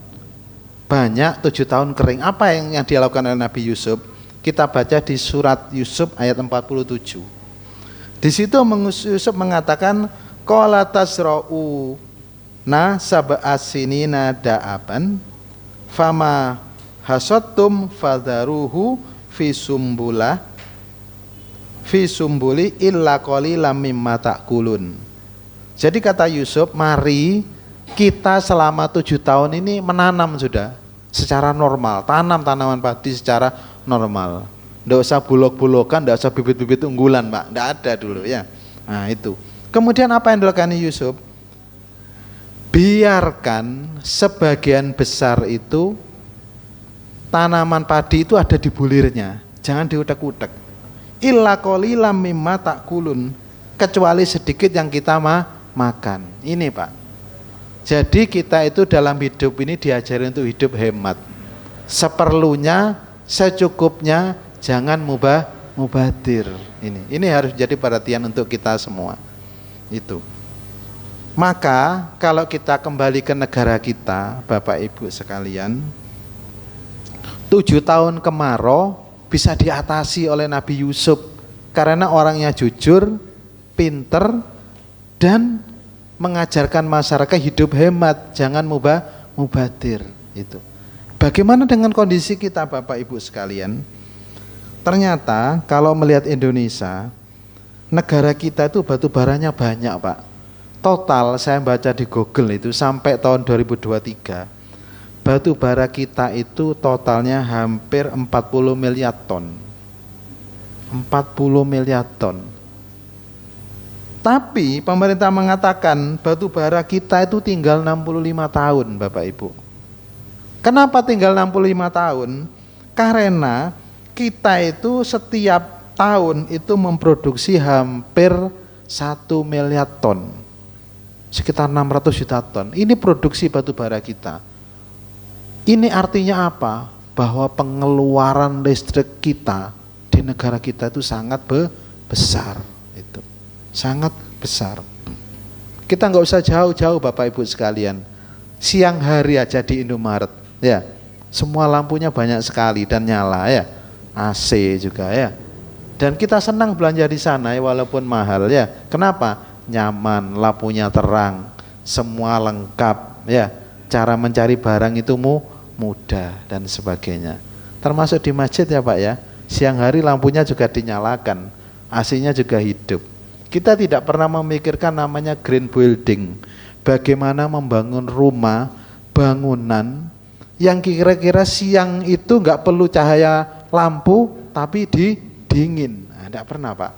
banyak, 7 tahun kering. Apa yang dilakukan oleh Nabi Yusuf? Kita baca di surat Yusuf ayat 47. Di situ Yusuf mengatakan qala tasra'u na sab'asinina da'aban fama hasattum fadharuhu fi sumbuli illa qalilam mimma ta'kulun. Jadi kata Yusuf, mari kita selama 7 tahun ini menanam sudah secara normal, tanam tanaman padi secara normal. Nggak usah bulog-bulokan, nggak usah bibit-bibit unggulan Pak, nggak ada dulu ya. Nah itu. Kemudian apa yang dilakukan Yusuf? Biarkan sebagian besar itu tanaman padi itu ada di bulirnya. jangan diutek-utek. Illa qalilam mimma ta'kulun, kecuali sedikit yang kita makan. Ini Pak. Jadi kita itu dalam hidup ini diajari untuk hidup hemat. Seperlunya, secukupnya, jangan mubadir. Ini harus jadi perhatian untuk kita semua. Itu. Maka kalau kita kembali ke negara kita, Bapak Ibu sekalian, 7 tahun kemarau bisa diatasi oleh Nabi Yusuf karena orangnya jujur, pinter, dan mengajarkan masyarakat hidup hemat, jangan mubadir. Itu. Bagaimana dengan kondisi kita Bapak Ibu sekalian? Ternyata kalau melihat Indonesia, negara kita itu batu baranya banyak Pak. Total saya baca di Google itu sampai tahun 2023 batu bara kita itu totalnya hampir 40 miliar ton. 40 miliar ton. Tapi pemerintah mengatakan batu bara kita itu tinggal 65 tahun Bapak Ibu. Kenapa tinggal 65 tahun? Karena kita itu setiap tahun itu memproduksi hampir 1 miliar ton. Sekitar 600 juta ton. Ini produksi batu bara kita. Ini artinya apa? Bahwa pengeluaran listrik kita di negara kita itu sangat besar. Itu sangat besar. Kita nggak usah jauh-jauh Bapak Ibu sekalian. Siang hari aja di Indomaret, ya, semua lampunya banyak sekali dan nyala, ya, AC juga, ya. Dan kita senang belanja di sana, ya, walaupun mahal, ya. Kenapa? Nyaman, lampunya terang, semua lengkap, ya. Cara mencari barang itu mudah dan sebagainya. Termasuk di masjid ya Pak ya. Siang hari lampunya juga dinyalakan, AC-nya juga hidup. Kita tidak pernah memikirkan namanya green building. Bagaimana membangun rumah, bangunan yang kira-kira siang itu nggak perlu cahaya lampu tapi dingin. Nah, tidak pernah Pak.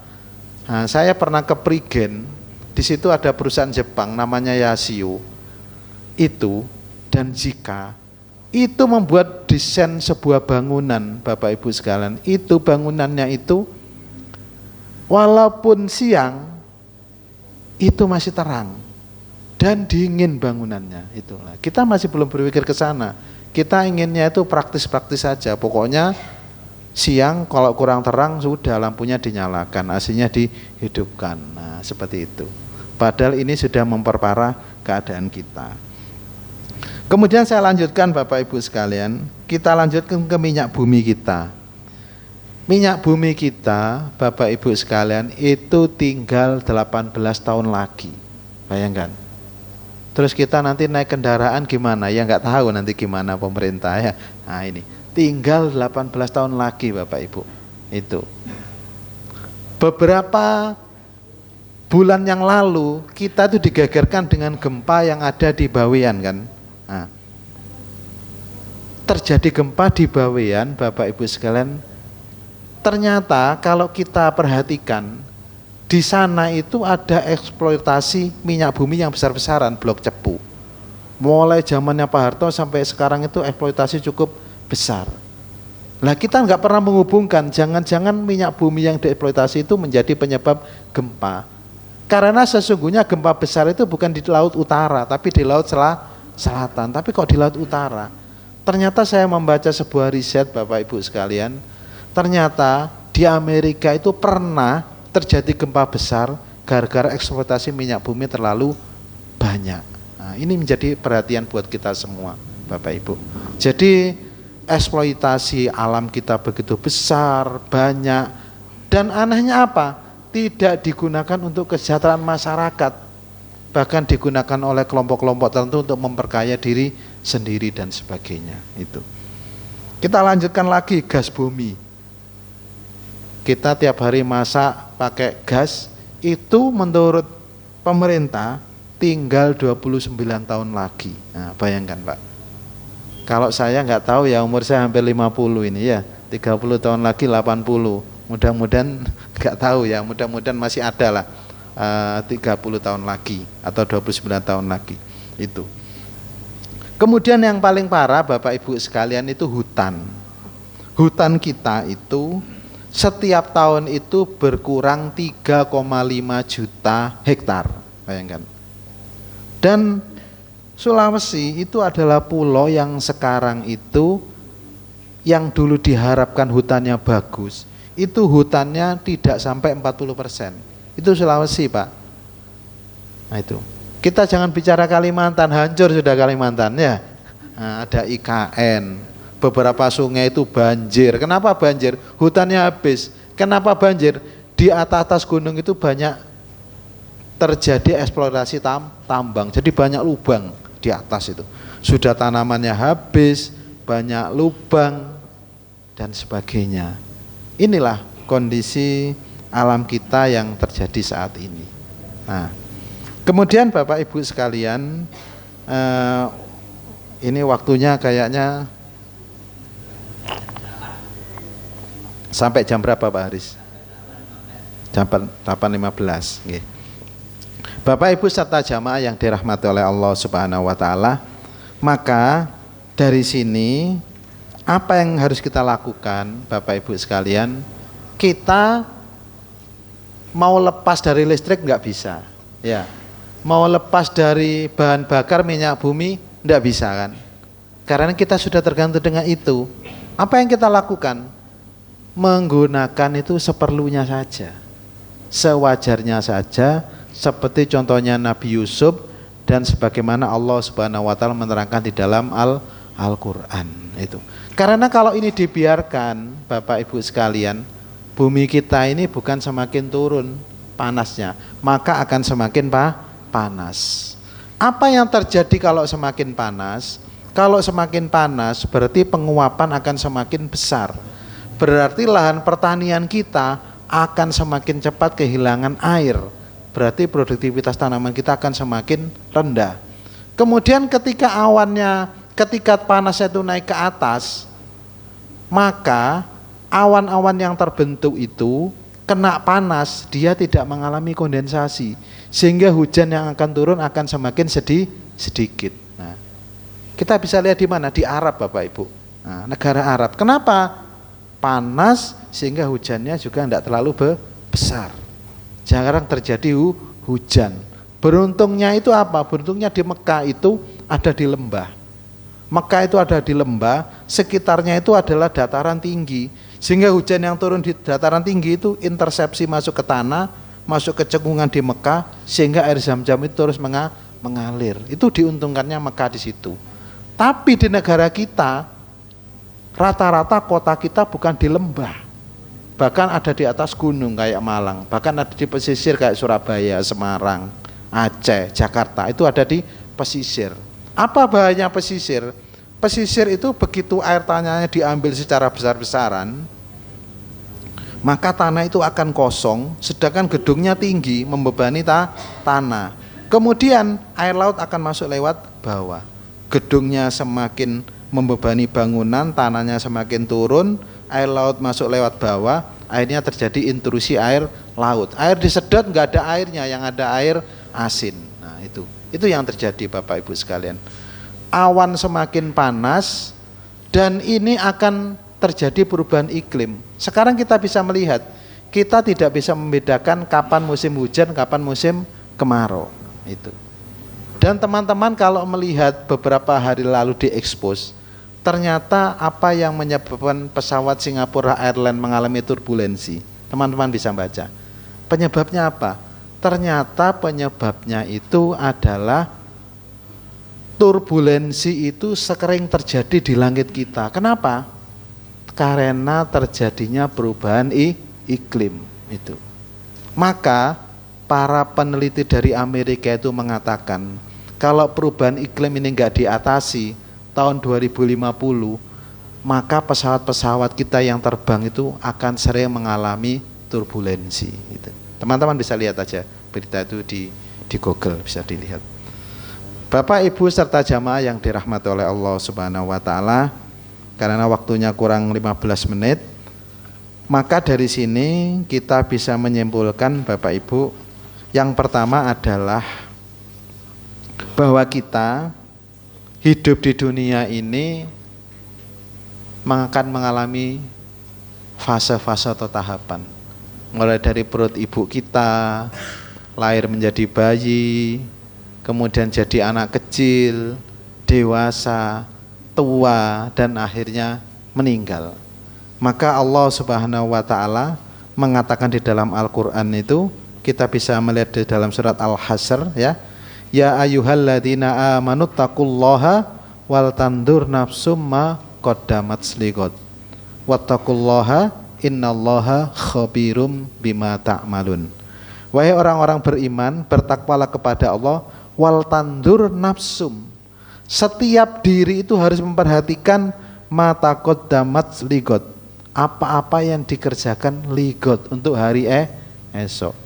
Nah, saya pernah ke Prigen. Di situ ada perusahaan Jepang namanya Yasio. Itu dan Zika itu membuat desain sebuah bangunan Bapak Ibu sekalian. Itu bangunannya itu walaupun siang itu masih terang dan dingin bangunannya. Itulah. Kita masih belum berpikir ke sana. Kita inginnya itu praktis-praktis saja. Pokoknya siang kalau kurang terang sudah lampunya dinyalakan, AC-nya dihidupkan. Nah, seperti itu. Padahal ini sudah memperparah keadaan kita. Kemudian saya lanjutkan Bapak Ibu sekalian, kita lanjutkan ke minyak bumi kita. Minyak bumi kita Bapak Ibu sekalian itu tinggal 18 tahun lagi. Bayangkan. Terus kita nanti naik kendaraan gimana? Ya nggak tahu nanti gimana pemerintah ya. Nah ini, tinggal 18 tahun lagi Bapak Ibu. Itu. Beberapa bulan yang lalu kita itu digegerkan dengan gempa yang ada di Bawean kan. Nah, terjadi gempa di Bawean Bapak Ibu sekalian. Ternyata kalau kita perhatikan di sana itu ada eksploitasi minyak bumi yang besar-besaran, blok Cepu. Mulai zamannya Pak Harto sampai sekarang itu eksploitasi cukup besar. Nah kita nggak pernah menghubungkan jangan-jangan minyak bumi yang dieksploitasi itu menjadi penyebab gempa. Karena sesungguhnya gempa besar itu bukan di laut utara, tapi di laut selatan. Tapi kok di laut utara? Ternyata saya membaca sebuah riset Bapak Ibu sekalian. Ternyata di Amerika itu pernah terjadi gempa besar gara-gara eksploitasi minyak bumi terlalu banyak. Nah, ini menjadi perhatian buat kita semua Bapak Ibu. Jadi eksploitasi alam kita begitu besar, banyak. Dan anehnya apa? Tidak digunakan untuk kesejahteraan masyarakat, bahkan digunakan oleh kelompok-kelompok tertentu untuk memperkaya diri sendiri dan sebagainya. Itu. Kita lanjutkan lagi gas bumi. Kita tiap hari masak pakai gas, itu menurut pemerintah tinggal 29 tahun lagi. Nah, bayangkan Pak. Kalau saya nggak tahu ya, umur saya hampir 50 ini ya, 30 tahun lagi 80. Mudah-mudahan nggak tahu ya, mudah-mudahan masih ada lah 30 tahun lagi atau 29 tahun lagi itu. Kemudian yang paling parah Bapak Ibu sekalian itu hutan. Hutan kita itu setiap tahun itu berkurang 3,5 juta hektar, bayangkan. Dan Sulawesi itu adalah pulau yang sekarang itu yang dulu diharapkan hutannya bagus, itu hutannya tidak sampai 40%. Itu Sulawesi, Pak. Nah itu. Kita jangan bicara Kalimantan, hancur sudah Kalimantan ya. Nah, ada IKN, beberapa sungai itu banjir. Kenapa banjir? Hutannya habis. Kenapa banjir? Di atas gunung itu banyak terjadi eksplorasi tambang. Jadi banyak lubang di atas itu. Sudah tanamannya habis, banyak lubang dan sebagainya. Inilah kondisi alam kita yang terjadi saat ini. Nah, kemudian Bapak Ibu sekalian, ini waktunya kayaknya sampai jam berapa Pak Haris? Jam 8.15. Nggih. Bapak Ibu serta jamaah yang dirahmati oleh Allah Subhanahu wa taala, maka dari sini apa yang harus kita lakukan Bapak Ibu sekalian? Kita mau lepas dari listrik nggak bisa, ya. Mau lepas dari bahan bakar minyak bumi nggak bisa kan? Karena kita sudah tergantung dengan itu. Apa yang kita lakukan? Menggunakan itu seperlunya saja, sewajarnya saja, seperti contohnya Nabi Yusuf dan sebagaimana Allah Subhanahu wa taala menerangkan di dalam Al-Qur'an itu. Karena kalau ini dibiarkan Bapak Ibu sekalian, bumi kita ini bukan semakin turun panasnya, maka akan semakin panas. Apa yang terjadi kalau semakin panas? Kalau semakin panas berarti penguapan akan semakin besar. Berarti lahan pertanian kita akan semakin cepat kehilangan air. Berarti produktivitas tanaman kita akan semakin rendah. Kemudian ketika ketika panasnya itu naik ke atas, maka awan-awan yang terbentuk itu kena panas, dia tidak mengalami kondensasi, sehingga hujan yang akan turun akan semakin sedikit. Nah, kita bisa lihat di mana? Di Arab Bapak Ibu. Nah, negara Arab. Kenapa? Panas sehingga hujannya juga tidak terlalu besar. Jarang terjadi hujan. Beruntungnya itu apa? Beruntungnya di Mekah itu ada di lembah. Mekah itu ada di lembah, sekitarnya itu adalah dataran tinggi. Sehingga hujan yang turun di dataran tinggi itu intersepsi masuk ke tanah, masuk ke cekungan di Mekah, sehingga air Zam-Zam itu terus mengalir. Itu diuntungkannya Mekah di situ. Tapi di negara kita, rata-rata kota kita bukan di lembah, bahkan ada di atas gunung kayak Malang, bahkan ada di pesisir kayak Surabaya, Semarang, Aceh, Jakarta, itu ada di pesisir. Apa bahayanya pesisir? Pesisir itu begitu air tanahnya diambil secara besar-besaran, maka tanah itu akan kosong, sedangkan gedungnya tinggi membebani tanah. Kemudian air laut akan masuk lewat bawah. Gedungnya semakin membebani bangunan, tanahnya semakin turun, air laut masuk lewat bawah, akhirnya terjadi intrusi air laut. Air disedot nggak ada airnya, yang ada air asin. Nah itu yang terjadi Bapak Ibu sekalian. Awan semakin panas dan ini akan terjadi perubahan iklim. Sekarang kita bisa melihat, kita tidak bisa membedakan kapan musim hujan, kapan musim kemarau. Itu. Dan teman-teman kalau melihat beberapa hari lalu diekspos, ternyata apa yang menyebabkan pesawat Singapura Airlines mengalami turbulensi? Teman-teman bisa baca. Penyebabnya apa? Ternyata penyebabnya itu adalah turbulensi itu sering terjadi di langit kita. Kenapa? Karena terjadinya perubahan iklim itu. Maka para peneliti dari Amerika itu mengatakan kalau perubahan iklim ini enggak diatasi tahun 2050, maka pesawat-pesawat kita yang terbang itu akan sering mengalami turbulensi gitu. Teman-teman bisa lihat aja berita itu di Google, bisa dilihat. Bapak Ibu serta jamaah yang dirahmati oleh Allah Subhanahu wa taala, karena waktunya kurang 15 menit, maka dari sini kita bisa menyimpulkan Bapak Ibu, yang pertama adalah bahwa kita hidup di dunia ini akan mengalami fase-fase atau tahapan. Mulai dari perut ibu kita, lahir menjadi bayi, kemudian jadi anak kecil, dewasa, tua, dan akhirnya meninggal. Maka Allah Subhanahu wa taala mengatakan di dalam Al-Qur'an itu, kita bisa melihat di dalam surat Al-Hasyr ya. Ya ayyuhalladzina amanu taqullaha wal tandur nafsum ma qaddamat lighad. Wattaqullaha innallaha khabirum bima ta'malun. Wahai orang-orang beriman, bertakwalah kepada Allah, wal tandur nafsum. Setiap diri itu harus memperhatikan mata qaddamat lighad. Apa-apa yang dikerjakan lighad untuk hari esok.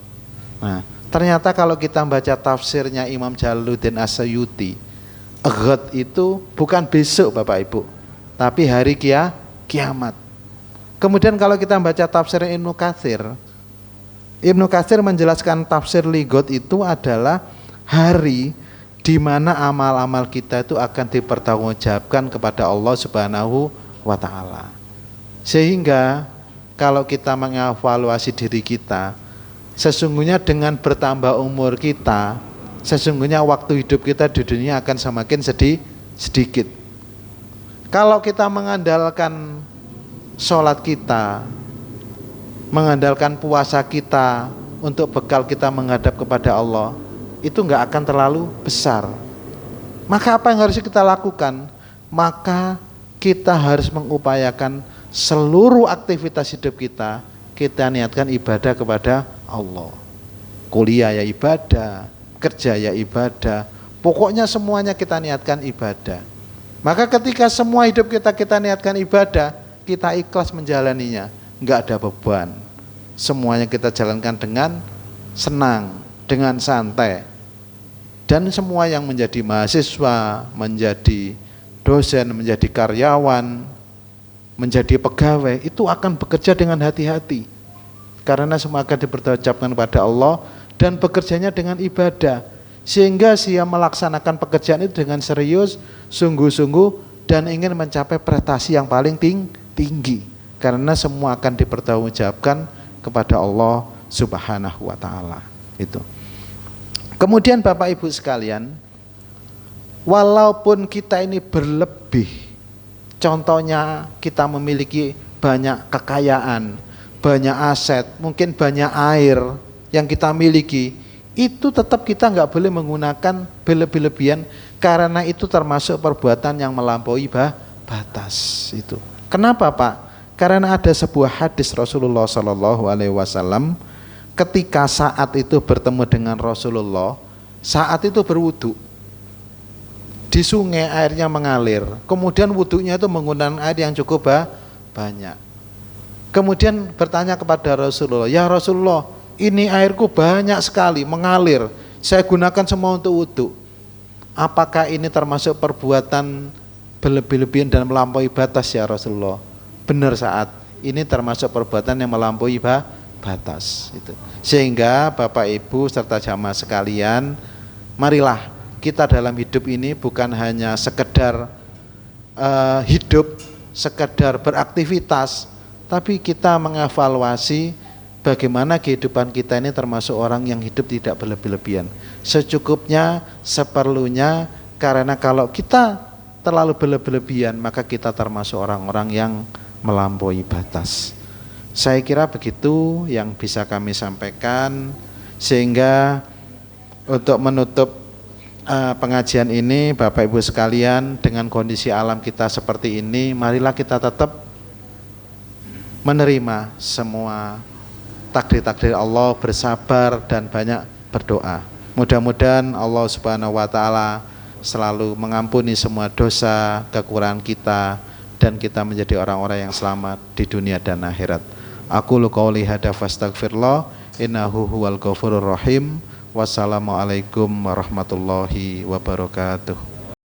Nah, ternyata kalau kita baca tafsirnya Imam Jalaluddin As-Suyuti, ghad itu bukan besok Bapak Ibu, tapi hari kiamat. Kemudian kalau kita baca tafsir Ibnu Katsir menjelaskan tafsir lighad itu adalah hari di mana amal-amal kita itu akan dipertanggungjawabkan kepada Allah Subhanahu wa taala. Sehingga kalau kita mengevaluasi diri kita, sesungguhnya dengan bertambah umur kita, sesungguhnya waktu hidup kita di dunia akan semakin sedikit. Kalau kita mengandalkan sholat kita, mengandalkan puasa kita untuk bekal kita menghadap kepada Allah, itu enggak akan terlalu besar. Maka apa yang harus kita lakukan? Maka kita harus mengupayakan seluruh aktivitas hidup kita niatkan ibadah kepada Allah. Kuliah ya ibadah, kerja ya ibadah, pokoknya semuanya kita niatkan ibadah. Maka ketika semua hidup kita niatkan ibadah, kita ikhlas menjalaninya, enggak ada beban. Semuanya kita jalankan dengan senang, dengan santai. Dan semua yang menjadi mahasiswa, menjadi dosen, menjadi karyawan, menjadi pegawai, itu akan bekerja dengan hati-hati. Karena semua akan dipertanggungjawabkan kepada Allah dan bekerjanya dengan ibadah. Sehingga dia melaksanakan pekerjaan itu dengan serius, sungguh-sungguh, dan ingin mencapai prestasi yang paling tinggi. Karena semua akan dipertanggungjawabkan kepada Allah Subhanahu wa taala. Itu. Kemudian Bapak Ibu sekalian, walaupun kita ini berlebih, contohnya kita memiliki banyak kekayaan, banyak aset, mungkin banyak air yang kita miliki, itu tetap kita nggak boleh menggunakan berlebih-lebihan, karena itu termasuk perbuatan yang melampaui batas. Itu. Kenapa Pak? Karena ada sebuah hadis Rasulullah SAW, ketika saat itu bertemu dengan Rasulullah, saat itu berwudu di sungai, airnya mengalir, kemudian wudunya itu menggunakan air yang cukup banyak. Kemudian bertanya kepada Rasulullah, ya Rasulullah, ini airku banyak sekali mengalir, saya gunakan semua untuk wudu. Apakah ini termasuk perbuatan berlebih-lebihan dan melampaui batas ya Rasulullah? Benar, saat ini termasuk perbuatan yang melampaui batas. Itu. Sehingga Bapak Ibu serta jamaah sekalian, marilah kita dalam hidup ini bukan hanya sekedar hidup, sekedar beraktivitas, tapi kita mengevaluasi bagaimana kehidupan kita ini termasuk orang yang hidup tidak berlebih-lebihan, secukupnya, seperlunya. Karena kalau kita terlalu berlebih-lebihan, maka kita termasuk orang-orang yang melampaui batas. Saya kira begitu yang bisa kami sampaikan, sehingga untuk menutup pengajian ini, Bapak Ibu sekalian, dengan kondisi alam kita seperti ini, marilah kita tetap menerima semua takdir-takdir Allah, bersabar dan banyak berdoa. Mudah-mudahan Allah Subhanahu wa taala selalu mengampuni semua dosa, kekurangan kita, dan kita menjadi orang-orang yang selamat di dunia dan akhirat. Aqulu qouli hadza fastaghfirullah innahu huwal ghafurur rahim. Wassalamualaikum warahmatullahi wabarakatuh.